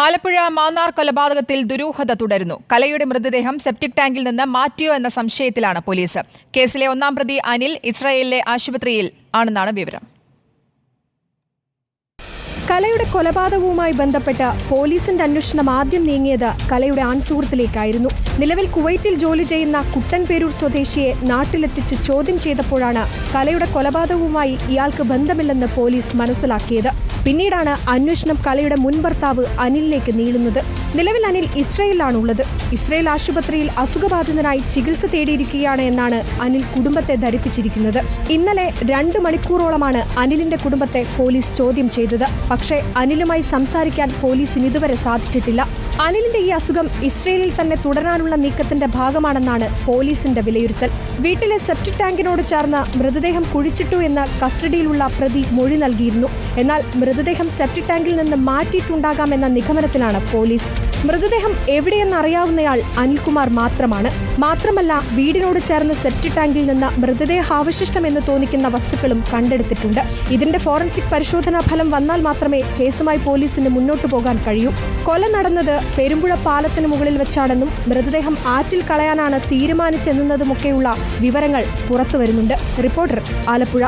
ആലപ്പുഴ മാന്നാർ കൊലപാതകത്തിൽ ദുരൂഹത തുടരുന്നു. കലയുടെ മൃതദേഹം സെപ്റ്റിക് ടാങ്കിൽ നിന്ന് മാറ്റിയോ എന്ന സംശയത്തിലാണ് പോലീസ്. കേസിലെ ഒന്നാം പ്രതി അനിൽ ഇസ്രായേലിലെ ആശുപത്രിയിൽ ആണെന്നാണ് വിവരം. കലയുടെ കൊലപാതകവുമായി ബന്ധപ്പെട്ട് പോലീസിന്റെ അന്വേഷണം ആദ്യം നീങ്ങിയത് കലയുടെ ആൺസുഹൃത്തിലേക്കായിരുന്നു. നിലവിൽ കുവൈറ്റിൽ ജോലി ചെയ്യുന്ന കുട്ടൻപേരൂർ സ്വദേശിയെ നാട്ടിലെത്തിച്ച് ചോദ്യം ചെയ്തപ്പോഴാണ് കലയുടെ കൊലപാതകവുമായി ഇയാൾക്ക് ബന്ധമില്ലെന്ന് പോലീസ് മനസ്സിലാക്കിയത്. പിന്നീടാണ് അന്വേഷണം കലയുടെ മുൻ ഭർത്താവ് അനിലിലേക്ക് നീളുന്നത്. നിലവിൽ അനിൽ ഇസ്രയേലിലാണുള്ളത്. ഇസ്രയേൽ ആശുപത്രിയിൽ അസുഖബാധിതനായി ചികിത്സ തേടിയിരിക്കുകയാണ് എന്നാണ് അനിൽ കുടുംബത്തെ ധരിപ്പിച്ചിരിക്കുന്നത്. ഇന്നലെ 2 മണിക്കൂറോളമാണ് അനിലിന്റെ കുടുംബത്തെ പോലീസ് ചോദ്യം ചെയ്തത്. പക്ഷേ അനിലുമായി സംസാരിക്കാൻ പോലീസിന് ഇതുവരെ സാധിച്ചിട്ടില്ല. അനിലിന്റെ ഈ അസുഖം ഇസ്രയേലിൽ തന്നെ തുടരാനുള്ള നീക്കത്തിന്റെ ഭാഗമാണെന്നാണ് പോലീസിന്റെ വിലയിരുത്തൽ. വീട്ടിലെ സെപ്റ്റിക് ടാങ്കിനോട് ചേർന്ന് മൃതദേഹം കുഴിച്ചിട്ടു എന്ന് കസ്റ്റഡിയിലുള്ള പ്രതി മൊഴി നൽകിയിരുന്നു. എന്നാൽ മൃതദേഹം സെപ്റ്റിക് ടാങ്കിൽ നിന്ന് മാറ്റിയിട്ടുണ്ടാകാമെന്ന നിഗമനത്തിലാണ് പോലീസ്. മൃതദേഹം എവിടെയെന്നറിയാവുന്നയാൾ അനിൽകുമാർ മാത്രമല്ല വീടിനോട് ചേർന്ന് സെപ്റ്റിക് ടാങ്കിൽ നിന്ന് മൃതദേഹാവശിഷ്ടമെന്ന് തോന്നിക്കുന്ന വസ്തുക്കളും കണ്ടെടുത്തിട്ടുണ്ട്. ഇതിന്റെ ഫോറൻസിക് പരിശോധനാ ഫലം വന്നാൽ മാത്രമേ കേസുമായി പോലീസിന് മുന്നോട്ടു പോകാൻ കഴിയൂ. കൊല നടന്നത് പെരുമ്പുഴ പാലത്തിന് മുകളിൽ വെച്ചാണെന്നും മൃതദേഹം ആറ്റിൽ കളയാനാണ് തീരുമാനിച്ചെന്നതുമൊക്കെയുള്ള വിവരങ്ങൾ പുറത്തുവരുന്നുണ്ട്. റിപ്പോർട്ടർ, ആലപ്പുഴ.